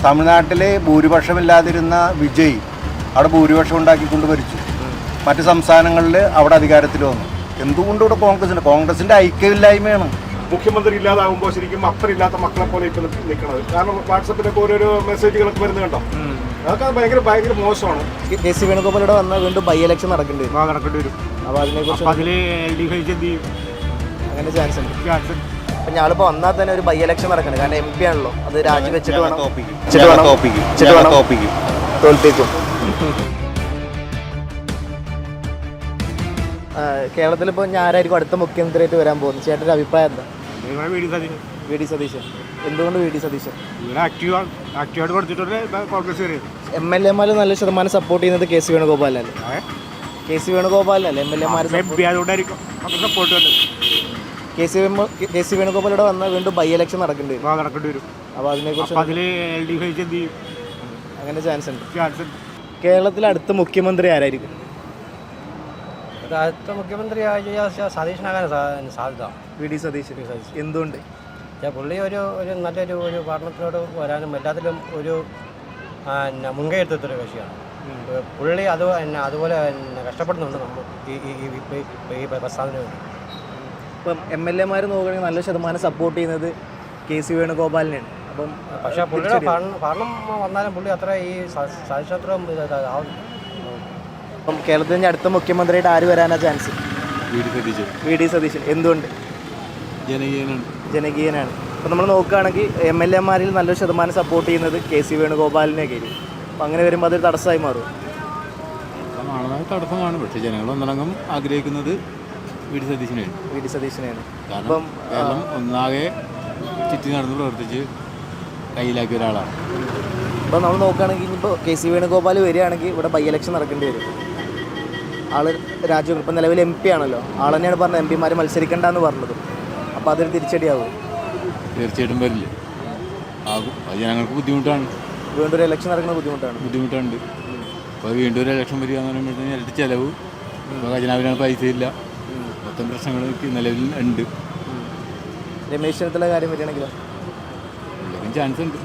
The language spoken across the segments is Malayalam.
തമിഴ്നാട്ടിൽ ഭൂരിപക്ഷമില്ലാതിരുന്ന വിജയ് അവിടെ ഭൂരിപക്ഷം ഉണ്ടാക്കിക്കൊണ്ട് ഭരിച്ചു. മറ്റ് സംസ്ഥാനങ്ങളിൽ അവിടെ അധികാരത്തിൽ വന്നു. എന്തുകൊണ്ട് ഇവിടെ കോൺഗ്രസിൻ്റെ ഐക്യമില്ലായ്മയാണ്. മുഖ്യമന്ത്രി ഇല്ലാതാകുമ്പോൾ ശരിക്കും അപ്പനില്ലാത്ത മക്കളെ പോലെ ഇപ്പം നിൽക്കുന്നത്. കാരണം വാട്സപ്പിലൊക്കെ ഓരോരോ മെസ്സേജുകളൊക്കെ വരുന്നത് കണ്ടോ, അതൊക്കെ ഭയങ്കര മോശമാണ്. കെ.സി. വേണുഗോപാൽ ഇവിടെ വന്നാൽ വീണ്ടും ബൈ ഇലക്ഷൻ നടക്കേണ്ടി വരും. അപ്പോൾ അതിനെക്കുറിച്ച് അങ്ങനെ ചാൻസ് ഉണ്ട്. അപ്പം ഞാളിപ്പോൾ വന്നാൽ തന്നെ ഒരു ബൈ ഇലക്ഷൻ നടക്കണം. കാരണം MP ആണല്ലോ, അത് രാജിവെച്ചിട്ട് വേണം തോൽപ്പിക്കും. കേരളത്തിലിപ്പോൾ ആരായിരിക്കും അടുത്ത മുഖ്യമന്ത്രിയായിട്ട് വരാൻ പോകുന്നത്? ചേട്ടൻ്റെ അഭിപ്രായം എന്താ? വി.ഡി. സതീശൻ. എന്തുകൊണ്ട് വി.ഡി. സതീശൻ? MLA-മാർ നല്ല ശതമാനം സപ്പോർട്ട് ചെയ്യുന്നത് കെ.സി. വേണുഗോപാലല്ലേ? കെ.സി. വേണുഗോപാലല്ലേ MLA-മാർ? കെ.സി. വേണുഗോപാൽ ഇവിടെ വന്നാൽ വീണ്ടും ബൈ ഇലക്ഷൻ നടക്കേണ്ടി വരും. അപ്പോൾ അതിനെക്കുറിച്ച് അങ്ങനെ ചാൻസ് ഉണ്ട്. കേരളത്തിലെ അടുത്ത മുഖ്യമന്ത്രി ആരായിരിക്കും? അടുത്ത മുഖ്യമന്ത്രി സതീശനാകാൻ സാധ്യത. വി.ഡി. സതീശൻ. എന്തുകൊണ്ട്? പുള്ളി ഒരു നല്ലൊരു പഠനത്തിനോട് വരാനും എല്ലാത്തിലും ഒരു മുൻകൈ എടുത്തൊരു കക്ഷിയാണ് പുള്ളി. അതുപോലെ കഷ്ടപ്പെടുന്നുണ്ട് നമ്മൾ ഈ പ്രസ്ഥാനത്തിന് വേണ്ടി. ഇപ്പം MLA-മാർ നോക്കുകയാണെങ്കിൽ നല്ല ശതമാനം സപ്പോർട്ട് ചെയ്യുന്നത് കെ.സി. വേണുഗോപാലിനെയാണ്. അപ്പം പക്ഷേ പുള്ളിയുടെ ഭരണം വന്നാലും പുള്ളി അത്ര ഈ സതീശത്ര ആവുന്നു. അപ്പം കേരളത്തിൻ്റെ അടുത്ത മുഖ്യമന്ത്രിയായിട്ട് ആര് വരാനാണ് ചാൻസ്? വി.ഡി. സതീശൻ. എന്തുകൊണ്ട്? ജനകീയനാണ്. അപ്പം നമ്മൾ നോക്കുകയാണെങ്കിൽ MLA-മാരിൽ നല്ലൊരു ശതമാനം സപ്പോർട്ട് ചെയ്യുന്നത് കെ.സി. വേണുഗോപാലിനെയൊക്കെ ആയിരിക്കും. അപ്പം അങ്ങനെ വരുമ്പോൾ അതൊരു തടസ്സമായി മാറും. തടസ്സമാണ്. പക്ഷേ ജനങ്ങൾ ഒന്നടങ്കം ആഗ്രഹിക്കുന്നത് വി.ഡി. സതീശനെയാണ്. അപ്പം കേരളം ഒന്നാകെ ചുറ്റി നടന്ന് പ്രവർത്തിച്ച് കയ്യിലാക്കിയ ഒരാളാണ്. ഇപ്പോൾ നമ്മൾ നോക്കുകയാണെങ്കിൽ ഇനിയിപ്പോൾ കെ.സി. വേണുഗോപാൽ വരികയാണെങ്കിൽ ഇവിടെ ബൈ ഇലക്ഷൻ നടക്കേണ്ടി വരും. ആള് രാജ്യം ഇപ്പം നിലവിൽ MP ആണല്ലോ. ആൾ തന്നെയാണ് പറഞ്ഞത് MP-മാർ മത്സരിക്കേണ്ടെന്ന് പറഞ്ഞത്. അപ്പോൾ അതൊരു തിരിച്ചടിയാവും. തീർച്ചയായിട്ടും വരില്ല, ആകും. അത് ജനങ്ങൾക്ക് ബുദ്ധിമുട്ടാണ്. വീണ്ടും ഒരു ഇലക്ഷൻ നടക്കുന്ന ബുദ്ധിമുട്ടുണ്ട്. അപ്പോൾ വീണ്ടും ഒരു ഇലക്ഷൻ വരിക എന്ന് പറയുമ്പോഴത്തേക്കും ഇരട്ടി ചിലവ്. ഇപ്പോൾ ഖജനാവിനാണ് പൈസ ഇല്ല. മൊത്തം പ്രശ്നങ്ങൾ നിലവിൽ ഉണ്ട്. രമേശ് ചെന്നിത്തല കാര്യം വരികയാണെങ്കിലോ? ചാൻസ് ഉണ്ട്.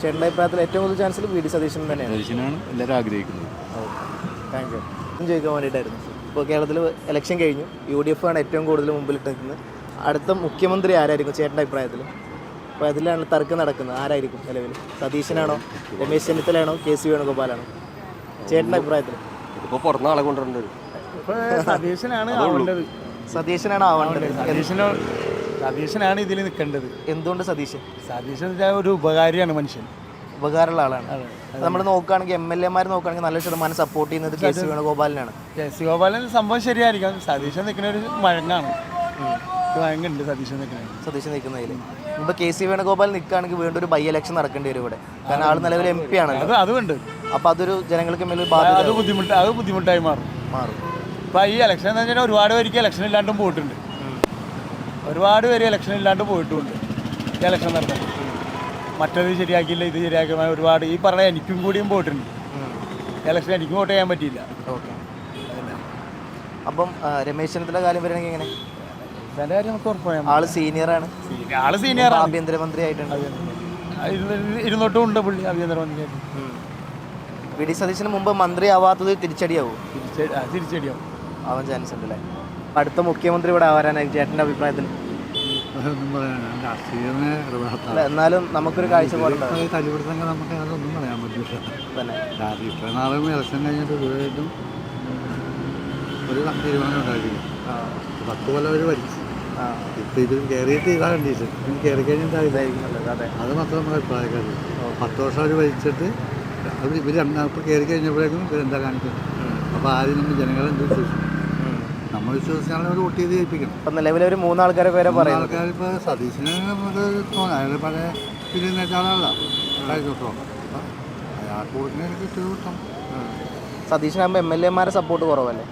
ചേട്ടൻ്റെ അഭിപ്രായത്തിൽ ഏറ്റവും കൂടുതൽ ചാൻസ് വി.ഡി. സതീശൻ തന്നെയാണ്. സതീശനാണ് എല്ലാവരും ആഗ്രഹിക്കുന്നത്. Thank you. ചോദിക്കാൻ വേണ്ടിയിട്ടായിരുന്നു. ഇപ്പോൾ കേരളത്തിൽ ഇലക്ഷൻ കഴിഞ്ഞു. UDF ആണ് ഏറ്റവും കൂടുതൽ മുമ്പിലിട്ട് നിൽക്കുന്നത്. അടുത്ത മുഖ്യമന്ത്രി ആരായിരിക്കും ചേട്ടൻ്റെ അഭിപ്രായത്തിൽ? അപ്പോൾ അതിലാണ് തർക്കം നടക്കുന്നത്. ആരായിരിക്കും നിലവിൽ? സതീശനാണോ, രമേശ് ചെന്നിത്തലയാണോ, കെ.സി. വേണുഗോപാലാണോ? ചേട്ടൻ്റെ അഭിപ്രായത്തിൽ ഇപ്പോൾ പുറത്തുനിന്ന് ആളെ കൊണ്ടുവരേണ്ടി വരും. സതീശനാണ് ആവേണ്ടത്. സതീശനാണ് ഇതിൽ നിൽക്കേണ്ടത്. എന്തുകൊണ്ട് സതീശൻ? സതീശൻ ഒരു ഉപകാരിയാണ്, മനുഷ്യൻ ഉപകാരമുള്ള ആളാണ്. നമ്മൾ നോക്കുകയാണെങ്കിൽ MLA-മാർ നോക്കുകയാണെങ്കിൽ നല്ല ശതമാനം സപ്പോർട്ട് ചെയ്യുന്നത് കെ.സി. വേണുഗോപാലിനാണ്. കെ.സി. ഗോപാലൻ സംഭവം ശരിയായിരിക്കും. സതീശൻ നിൽക്കുന്ന ഒരു മഴങ്ങാണ്. മഴങ്ങുണ്ട് സതീശൻ നിൽക്കുന്നതിൽ. ഇപ്പോൾ കെ.സി. വേണുഗോപാൽ നിൽക്കുകയാണെങ്കിൽ വീണ്ടും ഒരു ബൈ ഇലക്ഷൻ നടക്കേണ്ടി വരും ഇവിടെ. കാരണം ആൾ നിലവിൽ MP ആണല്ലോ. അതുകൊണ്ട് അപ്പോൾ അതൊരു ജനങ്ങൾക്ക് മേലെ ബുദ്ധിമുട്ടായി മാറും. ഇപ്പം ഈ ഇലക്ഷൻ എന്ന് വെച്ചാൽ ഒരുപാട് പേർക്ക് ഇലക്ഷൻ ഇല്ലാണ്ടും പോയിട്ടുണ്ട്. ഇലക്ഷൻ നടന്നത് മറ്റത് ശരിയാക്കിയില്ല, ഇത് ശരിയാക്കി ഒരുപാട് ഈ പറഞ്ഞ എനിക്കും കൂടിയും പോയിട്ടുണ്ട്. ഇലക്ഷൻ എനിക്കും വോട്ട് ചെയ്യാൻ പറ്റിയില്ല. അപ്പം രമേശ് ചെന്നിത്തല കാര്യം വരികയാണെങ്കിൽ എങ്ങനെ? എൻ്റെ കാര്യം നമുക്ക് ഉറപ്പാണ്. ആള് സീനിയറാണ്. ആഭ്യന്തരമന്ത്രി ആയിട്ടുണ്ട്. ഇരുന്നോട്ടും പുള്ളി ആഭ്യന്തരമന്ത്രിയായിട്ട്. വി.ഡി. സതീശന് മുമ്പ് മന്ത്രി ആവാത്തത് തിരിച്ചടിയാവും. ആവാൻ ചാൻസ് ഉണ്ട് അല്ലേ? അടുത്ത മുഖ്യമന്ത്രി ഇവിടെ ആവാനായി ചേട്ടൻ്റെ അഭിപ്രായത്തിൽ? എന്നാലും നമുക്കൊരു കാഴ്ചപ്പാട് നമുക്ക് അതൊന്നും പറയാൻ പറ്റില്ല. ഇത്ര നാളും ഇലക്ഷൻ കഴിഞ്ഞിട്ട് വീണ്ടും ഒരു തീരുമാനം ഉണ്ടാക്കില്ല. 10 കൊല്ലം അവർ ഭരിച്ചു. ഇപ്പം ഇത് കയറിയിട്ട് ഇതാ കണ്ടീഷൻ. കയറി കഴിഞ്ഞിട്ട് അത് മാത്രം നമ്മുടെ അഭിപ്രായക്കാർ. 10 വർഷം അവർ ഭരിച്ചിട്ട് ഇവർ ഇപ്പോൾ കയറി കഴിഞ്ഞപ്പോഴേക്കും ഇവരെന്താ കാണിക്കുന്നത്? അപ്പോൾ ആദ്യം നമ്മൾ ജനങ്ങളെന്ത് വിശ്വസിക്കും? നമ്മൾ വിശ്വസിച്ചാണ് അവർ വോട്ട് ചെയ്ത് ജയിപ്പിക്കണം. ഇപ്പം നിലവിലെ ഒരു 3 ആൾക്കാരെ പേരെ പറയും. ആൾക്കാർ ഇപ്പോൾ സതീശന് നമുക്ക് തോന്നാം. അയാൾ പഴയ ഇതിൽ നേതാവാണല്ലോ. കിട്ടും അയാൾക്ക് കൊടുക്കുന്നതിന് കിട്ടും. സതീശനാകുമ്പോൾ MLA-മാരെ സപ്പോർട്ട് കുറവല്ലേ?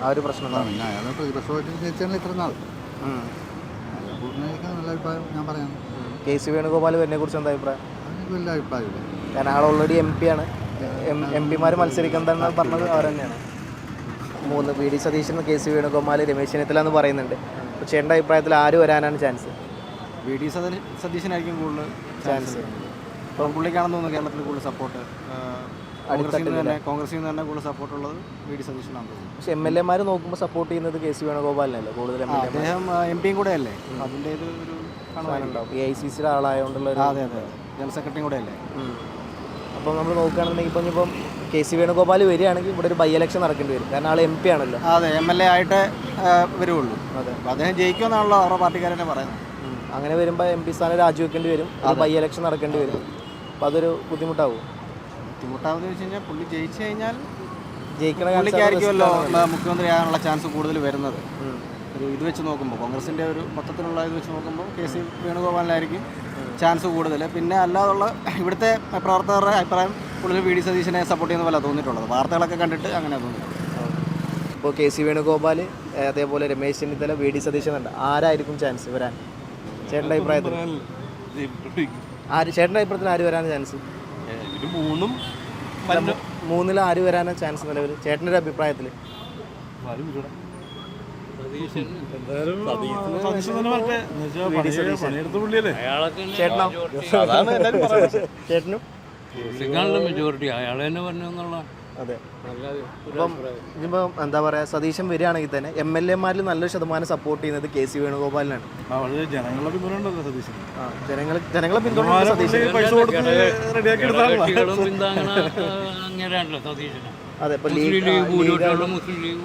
ആ ഒരു പ്രശ്നം. പിന്നെ അയാൾ പ്രതിപക്ഷമായിട്ട് ജയിച്ചാണ് ഇത്ര നാൾ. അയാൾ കൊടുക്കുന്നതിനൊക്കെ നല്ല അഭിപ്രായം ഞാൻ പറയാം. കെ.സി. വേണുഗോപാൽ വരുന്നതിനെ കുറിച്ച് എന്താ അഭിപ്രായം? എനിക്ക് വലിയ അഭിപ്രായമില്ല. കാരണം ആൾ ഓൾറെഡി MP ആണ്. MP-മാർ മത്സരിക്കുന്നതെന്ന് പറഞ്ഞത് അവർ തന്നെയാണ്. 3 വി.ഡി. സതീശൻ, കെ.സി. വേണുഗോപാൽ, രമേശ് ചെന്നിത്തല എന്ന് പറയുന്നുണ്ട്. അപ്പോൾ ചേട്ടൻ്റെ അഭിപ്രായത്തിൽ ആര് വരാനാണ് ചാൻസ്? വി.ഡി. സതീശനായിരിക്കും കൂടുതൽ ചാൻസ്. അപ്പം പുള്ളിക്കാണെന്ന് തോന്നുന്നു കേരളത്തിൽ കൂടുതൽ സപ്പോർട്ട് കോൺഗ്രസിൽ നിന്ന് തന്നെ കൂടുതൽ സപ്പോർട്ടുള്ളത് വി ഡി സതീശനാണെന്ന് തോന്നുന്നു. പക്ഷെ MLA-മാർ നോക്കുമ്പോൾ സപ്പോർട്ട് ചെയ്യുന്നത് KC വേണുഗോപാലിനല്ലേ കൂടുതൽ അദ്ദേഹം MP കൂടെ അല്ലേ, അതിൻ്റെ ഒരു ഉണ്ടാവും. AICC-യുടെ ആളായതുകൊണ്ടുള്ള അതെ ജനറൽ സെക്രട്ടറിയും കൂടെ അല്ലേ. അപ്പോൾ നമ്മൾ നോക്കുകയാണെന്നുണ്ടെങ്കിൽ ഇപ്പം KC വേണുഗോപാൽ വരികയാണെങ്കിൽ ഇവിടെ ഒരു ബൈ ഇലക്ഷൻ നടക്കേണ്ടി വരും. കാരണം ആൾ MP ആണല്ലോ. അതെ, MLA ആയിട്ട് വരുള്ളൂ. അതെ, അപ്പോൾ അദ്ദേഹം ജയിക്കുമെന്നാണല്ലോ അവരുടെ പാർട്ടിക്കാരെന്നെ പറയുന്നത്. അങ്ങനെ വരുമ്പോൾ MP സ്ഥാനം രാജിവെക്കേണ്ടി വരും, ഒരു ബൈ ഇലക്ഷൻ നടക്കേണ്ടി വരും. അപ്പോൾ അതൊരു ബുദ്ധിമുട്ടാവും. ബുദ്ധിമുട്ടാവെന്ന് വെച്ച് കഴിഞ്ഞാൽ പുള്ളി ജയിച്ചു കഴിഞ്ഞാൽ ജയിക്കണ പുള്ളിക്കായിരിക്കുമല്ലോ മുഖ്യമന്ത്രി ആകാനുള്ള ചാൻസ് കൂടുതൽ വരുന്നത്. ഒരു ഇത് വെച്ച് നോക്കുമ്പോൾ കോൺഗ്രസിൻ്റെ ഒരു മൊത്തത്തിലുള്ള ഇത് വെച്ച് നോക്കുമ്പോൾ KC വേണുഗോപാലിനായിരിക്കും ചാൻസ് കൂടുതൽ. പിന്നെ അല്ലാതുള്ള ഇവിടുത്തെ പ്രവർത്തകരുടെ അഭിപ്രായം കൂടുതൽ വി ഡി സതീശനെ സപ്പോർട്ട് ചെയ്യുന്ന പോലെ തോന്നിയിട്ടുള്ളത്. വാർത്തകളൊക്കെ കണ്ടിട്ട് അങ്ങനെ തോന്നിയിട്ടുള്ളത്. ഇപ്പോൾ KC വേണുഗോപാൽ, അതേപോലെ രമേശ് ചെന്നിത്തല, വി ഡി സതീശൻ ഉണ്ട്. ആരായിരിക്കും ചാൻസ് വരാൻ ചേട്ടൻ്റെ അഭിപ്രായത്തിൽ? ചേട്ടൻ്റെ അഭിപ്രായത്തിൽ ആര് വരാനാണ് ചാൻസ്? മൂന്നിൽ ആര് വരാനാണ് ചാൻസ് നിലവിൽ ചേട്ടൻ്റെ ഒരു അഭിപ്രായത്തിൽ? ചേട്ടനോ? ചേട്ടനും മെജോറിറ്റി അയാൾ തന്നെ പറഞ്ഞു. അതെ. അപ്പം ഇതിപ്പോൾ എന്താ പറയുക, സതീശൻ വരികയാണെങ്കിൽ തന്നെ MLA-മാരിൽ നല്ലൊരു ശതമാനം സപ്പോർട്ട് ചെയ്യുന്നത് KC വേണുഗോപാലിനാണ്. ജനങ്ങളെ പിന്തുണ സതീശൻ. ജനങ്ങളെ പിന്തുണ സതീശൻ. അതെ, ഇപ്പോൾ മുസ്ലിം ലീഗ്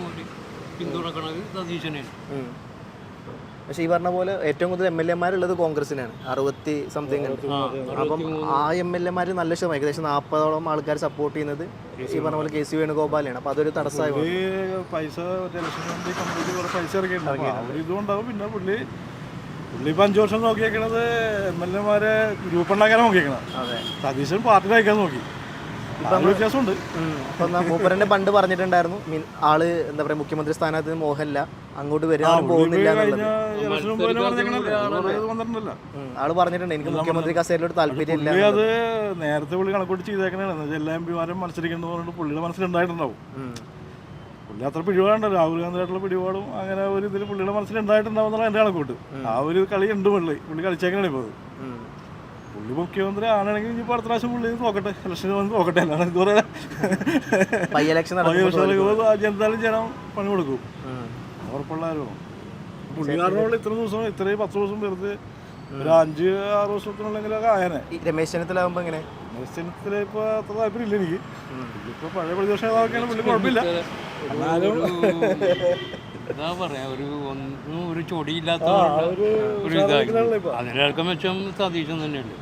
പിന്തുണക്കണത് സതീശനാണ്. പക്ഷേ ഈ പറഞ്ഞ പോലെ ഏറ്റവും കൂടുതൽ MLA-മാരുള്ളത് കോൺഗ്രസിനാണ്, 60-something. അപ്പം ആ MLA-മാർ നല്ല ശതമാനം, ഏകദേശം 40ഓളം ആൾക്കാർ സപ്പോർട്ട് ചെയ്യുന്നത് ഈ പറഞ്ഞ പോലെ KC വേണുഗോപാലാണ്. അപ്പോൾ അതൊരു തടസ്സമായി പൈസ ഇതുകൊണ്ടാവും. പിന്നെ പുള്ളി ഇപ്പം 5 വർഷം നോക്കിയേക്കണത് MLA-മാരെ ഗ്രൂപ്പ് ഉണ്ടാക്കാനാണ് നോക്കിയേക്കണത്. അതെ, സതീശൻ പാർട്ടി നയിക്കാൻ നോക്കി. വ്യത്യാസമുണ്ട്. ഇപ്പം മൂപ്പരൻ്റെ പണ്ട് പറഞ്ഞിട്ടുണ്ടായിരുന്നു, ആള് എന്താ പറയുക, മുഖ്യമന്ത്രി സ്ഥാനത്ത് നിന്ന് മോഹൻല അങ്ങോട്ട് വരാൻ പോകുന്നില്ല എന്നുള്ളത്. ആള് പറഞ്ഞിട്ടുണ്ട്, എനിക്ക് മുഖ്യമന്ത്രി കസേരയിലോട്ട് താല്പര്യമില്ല. അത് നേരത്തെ പുള്ളി കണക്കൂട്ടി ചെയ്തേക്കണാണ്. എല്ലാ MP-മാരും മത്സരിക്കണം പറഞ്ഞിട്ട് പുള്ളിയുടെ മനസ്സിലുണ്ടായിട്ടുണ്ടാവും. പുള്ളി അത്ര പിടിപാടുണ്ടല്ലോ, രാഹുൽ ഗാന്ധിയായിട്ടുള്ള പിടിപാടും അങ്ങനെ ഒരു ഇതിൽ പുള്ളിയുടെ മനസ്സിലുണ്ടായിട്ടുണ്ടാവും എന്നുള്ള എൻ്റെ കണക്കൂട്ട്. ആ ഒരു കളി ഉണ്ട് പുള്ളി കളിച്ചേക്കണേ. ഇപ്പോൾ പുള്ളി മുഖ്യമന്ത്രി ആണെങ്കിൽ ഇനിയിപ്പോൾ അടുത്ത പ്രാവശ്യം പുള്ളി നോക്കട്ടെ, ഇലക്ഷൻ വന്ന് നോക്കട്ടെ. അല്ലാതെ ഇതുപോലെ എന്തായാലും ജനം പണി കൊടുക്കും, ഉറപ്പുള്ളാരോ. പുള്ളിക്കാരനോട് ഇത്ര ദിവസം, ഇത്രയും 10 ദിവസം വെറുതെ ഒരു 5-6 ദിവസത്തിനുള്ളെങ്കിലൊക്കെ ആയനെ. രമേശ് ചെന്നിത്തലാകുമ്പോൾ എങ്ങനെ? രമേശ് ചെന്നിത്തല ഇപ്പോൾ അത്ര താല്പര്യമില്ല എനിക്ക്. ഇപ്പോൾ പഴയ പ്രതിപക്ഷ നേതാവൊക്കെയാണ്, പുള്ളി കുഴപ്പമില്ല. എന്നാലും എന്താ പറയാ, ഒരു ചൊടിയില്ലാത്ത ഒരു ഇതായി. അതിനൊക്കെ മെച്ചം സതീശൻ തന്നെയല്ലേ.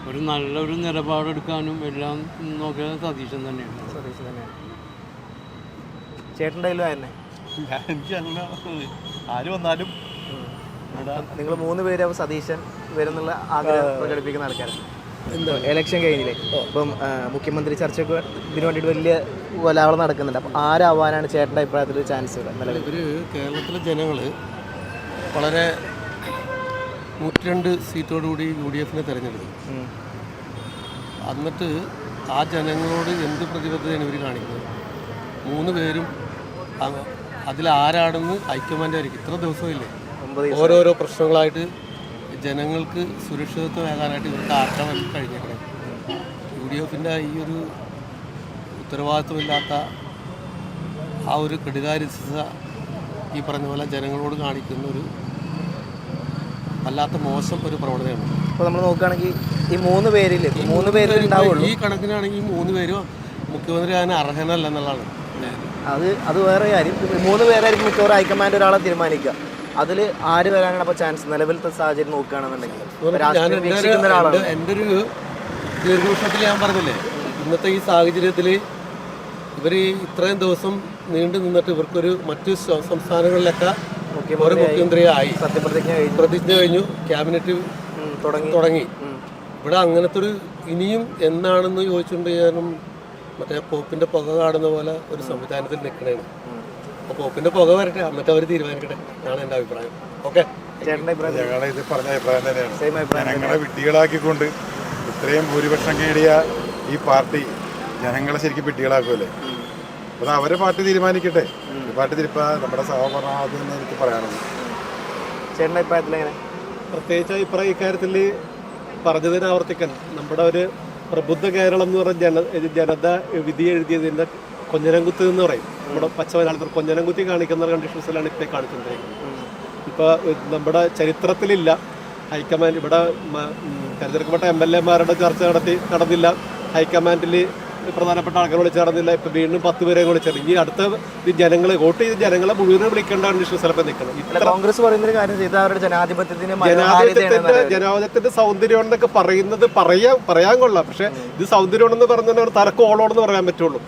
ഒരു നല്ലൊരു നിലപാടെടുക്കാനും എല്ലാം നോക്കിയത് സതീശൻ തന്നെയാണ്. ചേട്ടൻ്റെ തന്നെ എനിക്ക് അങ്ങനെ ആര് വന്നാലും നിങ്ങൾ 3 പേര് സതീശൻ വരുന്നുള്ള ആഗ്രഹം പ്രകടിപ്പിക്കുന്ന ആൾക്കാരാണ്. എന്തോ ഇലക്ഷൻ കഴിഞ്ഞില്ലേ, ഇപ്പം മുഖ്യമന്ത്രി ചർച്ചയ്ക്ക് ഇതിനു വേണ്ടിയിട്ട് വലിയ കൊലാവളം നടക്കുന്നുണ്ട്. അപ്പം ആരാവാനാണ് ചേട്ടൻ്റെ അഭിപ്രായത്തിൽ ചാൻസ്? ഇവർ കേരളത്തിലെ ജനങ്ങൾ വളരെ 102 സീറ്റോടുകൂടി UDF-നെ തിരഞ്ഞെടുത്തു. എന്നിട്ട് ആ ജനങ്ങളോട് എന്ത് പ്രതിബദ്ധതയാണ് ഇവർ കാണിക്കുന്നത്? 3 പേരും അതിലാരാണെന്ന് ഹൈക്കമാൻഡായിരിക്കും. ഇത്ര ദിവസമില്ലേ ഓരോരോ പ്രശ്നങ്ങളായിട്ട് ജനങ്ങൾക്ക് സുരക്ഷിതത്വമാകാനായിട്ട് ഇവർക്ക് ആർക്കാൻ കഴിഞ്ഞേക്കണേ. UDF-ൻ്റെ ഈ ഒരു ഉത്തരവാദിത്വമില്ലാത്ത ആ ഒരു കെടുകാര്യസ്ഥത ഈ പറഞ്ഞ പോലെ ജനങ്ങളോട് കാണിക്കുന്ന ഒരു വല്ലാത്ത മോശം ഒരു പ്രവണതയാണ്. ഇപ്പോൾ നമ്മൾ നോക്കുകയാണെങ്കിൽ ഈ 3 പേരിൽ 3 പേരിൽ ഉണ്ടാവുള്ളൂ. ഈ കണക്കിനാണെങ്കിൽ 3 പേരും മുഖ്യമന്ത്രി ആകാൻ അർഹനല്ല എന്നുള്ളതാണ്. അത് വേറെ കാര്യം. 3 പേരായിരിക്കും മിക്കവാറും ഹൈക്കമാൻഡ് ഒരാളെ തീരുമാനിക്കുക. അതിൽ ആര് വരാനാണ് അപ്പോൾ ചാൻസ് നിലവിലത്തെ സാഹചര്യം നോക്കുകയാണെന്നുണ്ടെങ്കിൽ? എൻ്റെ ഒരു ദീർഘവൃക്ഷത്തിൽ ഞാൻ പറഞ്ഞില്ലേ, ഇന്നത്തെ ഈ സാഹചര്യത്തിൽ ഇവർ ഇത്രയും ദിവസം നീണ്ടു നിന്നിട്ട് ഇവർക്കൊരു മറ്റ് സംസ്ഥാനങ്ങളിലൊക്കെ ഒരു മുഖ്യമന്ത്രിയായി പ്രതിജ്ഞ കഴിഞ്ഞു, ക്യാബിനറ്റ് തുടങ്ങി. ഇവിടെ അങ്ങനത്തെ ഒരു ഇനിയും എന്നാണെന്ന് ചോദിച്ചുകൊണ്ട് ഞാനും മറ്റേ പോപ്പിൻ്റെ പുക കാണുന്ന പോലെ ഒരു സംവിധാനത്തിൽ നിൽക്കണേന്. അപ്പോൾ പോപ്പിൻ്റെ പുക വരട്ടെ, എന്നിട്ട് അവർ തീരുമാനിക്കട്ടെ എന്നാണ് എൻ്റെ അഭിപ്രായം. ഓക്കെ, ഞങ്ങളെ ഇത് പറഞ്ഞ അഭിപ്രായം തന്നെയാണ്. ജനങ്ങളെ വിഡ്ഢികളാക്കിക്കൊണ്ട് ഇത്രയും ഭൂരിപക്ഷം നേടിയ ഈ പാർട്ടി ജനങ്ങളെ ശരിക്കും വിഡ്ഢികളാക്കുമല്ലേ? അപ്പോൾ അവരെ പാർട്ടി തീരുമാനിക്കട്ടെ. ഈ പാർട്ടി തിരിപ്പാ നമ്മുടെ സഹോദരനാഥ് എന്ന് എനിക്ക് പറയാനുള്ളത്. ചേട്ടൻ്റെ അഭിപ്രായത്തിൽ എങ്ങനെ? പ്രത്യേകിച്ച് അഭിപ്രായം ഇക്കാര്യത്തിൽ പറഞ്ഞതിനെ ആവർത്തിക്കാൻ, നമ്മുടെ ഒരു പ്രബുദ്ധ കേരളം എന്ന് പറഞ്ഞ ജനത വിധി എഴുതിയതിൻ്റെ കൊഞ്ഞനംകുത്ത് എന്ന് പറയും. നമ്മുടെ പച്ചമലയാളത്തിൽ കൊഞ്ഞനംകുത്തി കാണിക്കുന്ന കണ്ടീഷൻസിലാണ് ഇപ്പോൾ കാണിച്ചുകൊണ്ടിരിക്കുന്നത്. ഇപ്പോൾ നമ്മുടെ ചരിത്രത്തിലില്ല ഹൈക്കമാൻഡ്, ഇവിടെ തിരഞ്ഞെടുക്കപ്പെട്ട MLA-മാരുടെ ചർച്ച നടന്നില്ല, ഹൈക്കമാൻഡിൽ പ്രധാനപ്പെട്ട ആൾക്കാർ വിളിച്ച് നടന്നില്ല. ഇപ്പം വീണ്ടും 10 പേരെ വിളിച്ചത്. ഇനി അടുത്ത ജനങ്ങളെ വോട്ട് ചെയ്ത് ജനങ്ങളെ മുഴുവൻ വിളിക്കേണ്ട കണ്ടീഷൻസ് ചിലപ്പോൾ നിൽക്കണം. കോൺഗ്രസ് പറയുന്നൊരു കാര്യം ചെയ്ത് അവരുടെ ജനാധിപത്യത്തിന്റെ സൗന്ദര്യം എന്നൊക്കെ പറയുന്നത് പറയാൻ കൊള്ളാം. പക്ഷെ ഇത് സൗന്ദര്യമാണെന്ന് പറഞ്ഞാൽ തലക്കോളോണെന്ന് പറയാൻ പറ്റുള്ളൂ.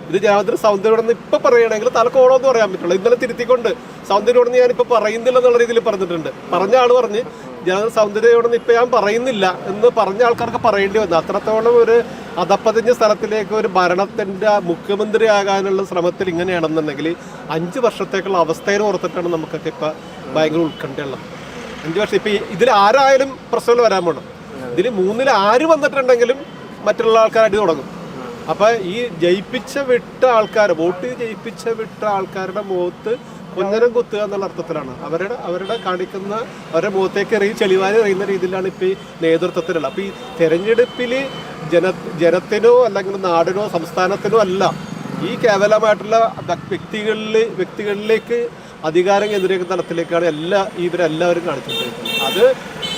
ഇത് ജനാധിപത്യ സൗന്ദര്യമാണെന്ന് ഇപ്പൊ പറയുകയാണെങ്കിൽ തലക്കോളോന്ന് പറയാൻ പറ്റുള്ളൂ. ഇന്നലെ തിരുത്തിക്കൊണ്ട് സൗന്ദര്യമാണെന്ന് ഞാനിപ്പോൾ പറയുന്നില്ല എന്നുള്ള രീതിയിൽ പറഞ്ഞിട്ടുണ്ട്. പറഞ്ഞ ആൾ പറഞ്ഞ് ജനാധിപത്യ സൗന്ദര്യമാണെന്ന് ഇപ്പം ഞാൻ പറയുന്നില്ല എന്ന് പറഞ്ഞ ആൾക്കാർക്ക് പറയേണ്ടി വന്നു. അത്രത്തോളം ഒരു അധപ്പതിഞ്ഞ സ്ഥലത്തിലേക്ക് ഒരു ഭരണത്തിന്റെ മുഖ്യമന്ത്രി ആകാനുള്ള ശ്രമത്തിൽ ഇങ്ങനെയാണെന്നുണ്ടെങ്കിൽ 5 വർഷത്തേക്കുള്ള അവസ്ഥയെ ഓർത്തിട്ടാണ് നമുക്കൊക്കെ ഇപ്പൊ ഭയങ്കര ഉത്കണ്ഠയുള്ളത്. 5 വർഷം ഇപ്പൊ ഇതിൽ ആരായാലും പ്രശ്നങ്ങൾ വരാൻ പോകണം. ഇതിൽ 3-ൽ ആര് വന്നിട്ടുണ്ടെങ്കിലും മറ്റുള്ള ആൾക്കാർ അടി തുടങ്ങും. അപ്പൊ ഈ ജയിപ്പിച്ച വിട്ട ആൾക്കാർ, വോട്ട് ജയിപ്പിച്ച വിട്ട ആൾക്കാരുടെ മുഖത്ത് കൊഞ്ഞനം കുത്തുക എന്നുള്ള അർത്ഥത്തിലാണ് അവരുടെ കാണിക്കുന്ന അവരുടെ മുഖത്തേക്ക് ചെളിവാരി എറിയുന്ന രീതിയിലാണ് ഇപ്പൊ ഈ നേതൃത്വത്തിലുള്ള. അപ്പൊ ഈ തെരഞ്ഞെടുപ്പിൽ ജനത്തിനോ അല്ലെങ്കിൽ നാടിനോ സംസ്ഥാനത്തിനോ അല്ല, ഈ കേവലമായിട്ടുള്ള വ്യക്തികളിലേക്ക് അധികാരം കേന്ദ്രീകരിക്കുന്ന തലത്തിലേക്കാണ് ഇവരെല്ലാവരും കാണിച്ചുകൊണ്ടിരിക്കുന്നത്. അത്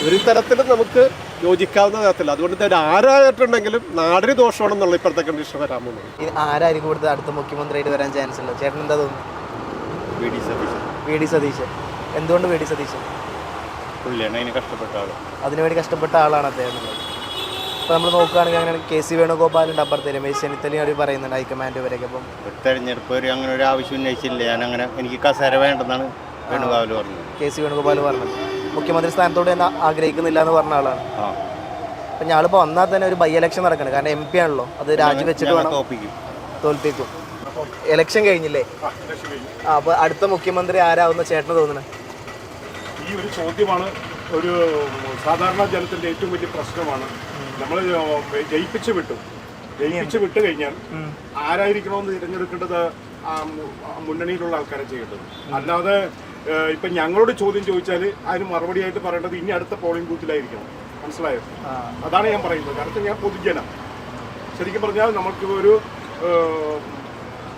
ഒരു തരത്തിലും നമുക്ക് യോജിക്കാവുന്ന തരത്തില്ല. അതുകൊണ്ട് ആരായിട്ടുണ്ടെങ്കിലും നാടിന് ദോഷമാണെന്നുള്ള ഇപ്പോഴത്തെ കണ്ടീഷൻ വരാൻ പോകുന്നത്. ആരായിരിക്കും ഇവിടുത്തെ അടുത്ത മുഖ്യമന്ത്രിയായിട്ട് വരാൻ ചാൻസ് ഉള്ളത്? ചേട്ടൻ എന്താ തോന്നുന്നു? V D Satheesan. എന്തുകൊണ്ട് വി ഡി സതീശൻ? അതിനുവേണ്ടി കഷ്ടപ്പെട്ട ആളാണ് അദ്ദേഹം. ഇപ്പോൾ നമ്മൾ നോക്കുകയാണെങ്കിൽ അങ്ങനെ KC വേണുഗോപാലുണ്ട്, അപ്പുറത്ത് രമേശ് ചെന്നിത്തലയും അവർ പറയുന്നുണ്ട് ഹൈക്കമാൻഡ് വരെയൊക്കെ. അപ്പം തെരഞ്ഞെടുപ്പ് അങ്ങനെ ഒരു ആവശ്യം ഉന്നയിച്ചില്ല. ഞാനങ്ങനെ എനിക്ക് കസേര വേണ്ടെന്നാണ് വേണുഗോപാൽ പറഞ്ഞത്. KC വേണുഗോപാൽ പറഞ്ഞത് മുഖ്യമന്ത്രി സ്ഥാനത്തോട് തന്നെ ആഗ്രഹിക്കുന്നില്ല എന്ന് പറഞ്ഞ ആളാണ്. അപ്പം ഞാളിപ്പോൾ വന്നാൽ തന്നെ ഒരു ബൈ ഇലക്ഷൻ നടക്കണം. കാരണം MP ആണല്ലോ, അത് രാജിവെച്ചിട്ട് വേണം. തോൽപ്പിക്കും. ഇലക്ഷൻ കഴിഞ്ഞില്ലേ? അപ്പോൾ അടുത്ത മുഖ്യമന്ത്രി ആരാവുന്ന ചേട്ടന് തോന്നുന്നത്? ഈ ഒരു ചോദ്യമാണ് ഒരു സാധാരണ ജനത്തിന്റെ ഏറ്റവും വലിയ പ്രശ്നമാണ്. നമ്മൾ ജയിപ്പിച്ചു വിട്ട് കഴിഞ്ഞാൽ ആരായിരിക്കണമെന്ന് തിരഞ്ഞെടുക്കേണ്ടത് മുന്നണിയിലുള്ള ആൾക്കാരെ ചെയ്യേണ്ടത്. അല്ലാതെ ഇപ്പം ഞങ്ങളോട് ചോദ്യം ചോദിച്ചാൽ അതിന് മറുപടിയായിട്ട് പറയേണ്ടത് ഇനി അടുത്ത പോളിംഗ് ബൂത്തിലായിരിക്കണം. മനസ്സിലായോ? അതാണ് ഞാൻ പറയുന്നത്. കാരണം ഞാൻ പൊതുജനം. ശരിക്കും പറഞ്ഞാൽ നമുക്ക് ഒരു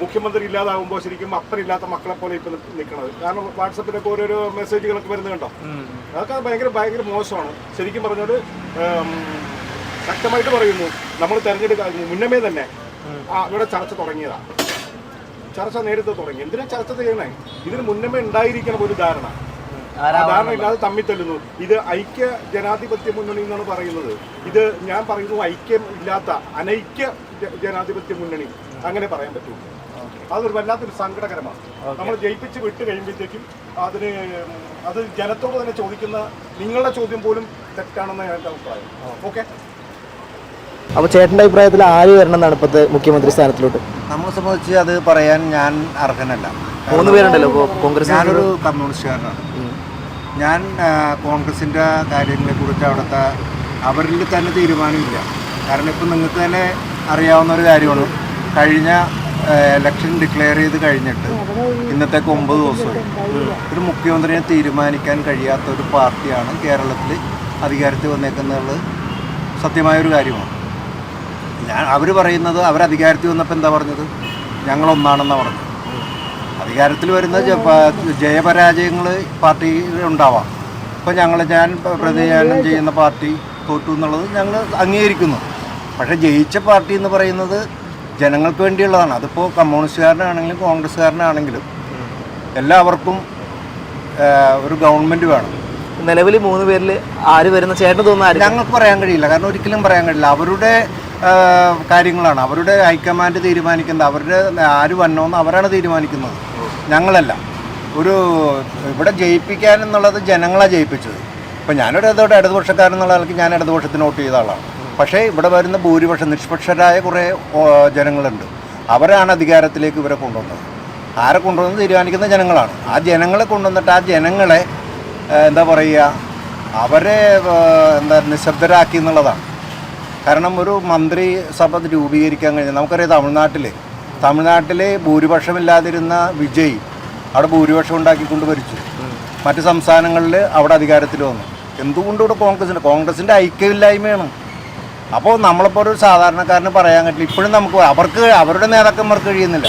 മുഖ്യമന്ത്രി ഇല്ലാതാകുമ്പോൾ ശരിക്കും അപ്പനില്ലാത്ത മക്കളെ പോലെ ഇപ്പം നിൽക്കുന്നത്. കാരണം വാട്സപ്പിലൊക്കെ ഓരോരോ മെസ്സേജുകളൊക്കെ വരുന്നത് കണ്ടോ? അതൊക്കെ ഭയങ്കര മോശമാണ്. ശരിക്കും പറഞ്ഞാൽ ശക്തമായിട്ട് പറയുന്നു, നമ്മൾ തെരഞ്ഞെടുക്കാൻ മുന്നമേ തന്നെ ഇവിടെ ചർച്ച തുടങ്ങിയതാണ്. ചർച്ച നേരത്തെ തുടങ്ങി. എന്തിനാ ചർച്ച ചെയ്യണേ? ഇതിന് മുന്നമേ ഉണ്ടായിരിക്കണം ഒരു ധാരണ. ധാരണ ഇല്ലാതെ തമ്മിൽ തല്ലുന്നു. ഇത് ഐക്യ ജനാധിപത്യ മുന്നണി എന്നാണ് പറയുന്നത്. ഇത് ഞാൻ പറയുന്നു ഐക്യം ഇല്ലാത്ത അനൈക്യ ജനാധിപത്യ മുന്നണി, അങ്ങനെ പറയാൻ പറ്റുമോ? അതൊരു വല്ലാത്തൊരു സങ്കടകരമാണ്. നമ്മൾ ജയിപ്പിച്ച് വിട്ട് കഴിയുമ്പോഴത്തേക്കും അത് ജനത്തോട് തന്നെ ചോദിക്കുന്ന നിങ്ങളുടെ ചോദ്യം പോലും തെറ്റാണെന്ന് എൻ്റെ അഭിപ്രായം. ഓക്കെ. അപ്പോൾ ചേട്ടൻ്റെ അഭിപ്രായത്തിൽ ആര് വരണം എന്നാണ് ഇപ്പോഴത്തെ മുഖ്യമന്ത്രി സ്ഥാനത്തിലോട്ട്? നമ്മളെ സംബന്ധിച്ച് അത് പറയാൻ ഞാൻ അർഹനല്ല. 3 പേരുണ്ടല്ലോ കോൺഗ്രസ്. ഞാനൊരു കമ്മ്യൂണിസ്റ്റുകാരനാണ്. ഞാൻ കോൺഗ്രസിൻ്റെ കാര്യങ്ങളെക്കുറിച്ച് അവിടുത്തെ അവരിൽ തന്നെ തീരുമാനമില്ല. കാരണം ഇപ്പം നിങ്ങൾക്ക് തന്നെ അറിയാവുന്ന ഒരു കാര്യമാണ്, കഴിഞ്ഞ ഇലക്ഷൻ ഡിക്ലെയർ ചെയ്ത് കഴിഞ്ഞിട്ട് ഇന്നത്തേക്ക് 9 ദിവസമായി. ഒരു മുഖ്യമന്ത്രിയെ തീരുമാനിക്കാൻ കഴിയാത്ത ഒരു പാർട്ടിയാണ് കേരളത്തിൽ അധികാരത്തിൽ വന്നേക്കുന്നത്. സത്യമായൊരു കാര്യമാണ്. അവർ പറയുന്നത് അവരധികാരത്തിൽ വന്നപ്പോൾ എന്താ പറഞ്ഞത്? ഞങ്ങളൊന്നാണെന്നാണ് പറഞ്ഞത്. അധികാരത്തിൽ വരുന്ന ജയപരാജയങ്ങൾ പാർട്ടിയിലുണ്ടാവാം. ഇപ്പോൾ ഞാൻ പ്രതിനിധാനം ചെയ്യുന്ന പാർട്ടി തോറ്റു എന്നുള്ളത് ഞങ്ങൾ അംഗീകരിക്കുന്നു. പക്ഷേ ജയിച്ച പാർട്ടി എന്ന് പറയുന്നത് ജനങ്ങൾക്ക് വേണ്ടിയുള്ളതാണ്. അതിപ്പോൾ കമ്മ്യൂണിസ്റ്റുകാരനാണെങ്കിലും കോൺഗ്രസ്സുകാരനാണെങ്കിലും എല്ലാവർക്കും ഒരു ഗവൺമെൻറ് വേണം. നിലവിൽ 3 പേരിൽ ആര് വരുന്ന ചേട്ടന് തോന്നുന്നു? ഞങ്ങൾക്ക് പറയാൻ കഴിയില്ല. കാരണം ഒരിക്കലും പറയാൻ കഴിയില്ല. അവരുടെ കാര്യങ്ങളാണ്, അവരുടെ ഹൈക്കമാൻഡ് തീരുമാനിക്കുന്നത്. അവരുടെ ആര് വന്നോന്ന് അവരാണ് തീരുമാനിക്കുന്നത്, ഞങ്ങളല്ല. ഇവിടെ ജയിപ്പിക്കാൻ എന്നുള്ളത് ജനങ്ങളാണ് ജയിപ്പിച്ചത്. ഇപ്പം ഞാനൊരു ഇടതുപക്ഷക്കാരൻ എന്നുള്ള ആൾക്ക് ഞാൻ ഇടതുപക്ഷത്തിന് വോട്ട് ചെയ്ത ആളാണ്. പക്ഷേ ഇവിടെ വരുന്ന ഭൂരിപക്ഷം നിഷ്പക്ഷരായ കുറേ ജനങ്ങളുണ്ട്. അവരാണ് അധികാരത്തിലേക്ക് ഇവരെ കൊണ്ടുവന്നത്. ആരെ കൊണ്ടുവന്ന് തീരുമാനിക്കുന്ന ജനങ്ങളാണ്. ആ ജനങ്ങളെ കൊണ്ടുവന്നിട്ട് ആ ജനങ്ങളെ എന്താ പറയുക, അവരെ നിശബ്ദരാക്കി എന്നുള്ളതാണ്. കാരണം ഒരു മന്ത്രിസഭ രൂപീകരിക്കാൻ കഴിഞ്ഞാൽ നമുക്കറിയാം, തമിഴ്നാട്ടിൽ ഭൂരിപക്ഷമില്ലാതിരുന്ന വിജയ് അവിടെ ഭൂരിപക്ഷം ഉണ്ടാക്കിക്കൊണ്ട് ഭരിച്ചു. മറ്റ് സംസ്ഥാനങ്ങളിൽ അവിടെ അധികാരത്തിൽ വന്നു. എന്തുകൊണ്ട് ഇവിടെ കോൺഗ്രസിൻ്റെ ഐക്യമില്ലായ്മയാണ്. അപ്പോൾ നമ്മളിപ്പോൾ ഒരു സാധാരണക്കാരന് പറയാൻ പറ്റില്ല. ഇപ്പോഴും നമുക്ക് അവരുടെ നേതാക്കന്മാർക്ക് കഴിയുന്നില്ല.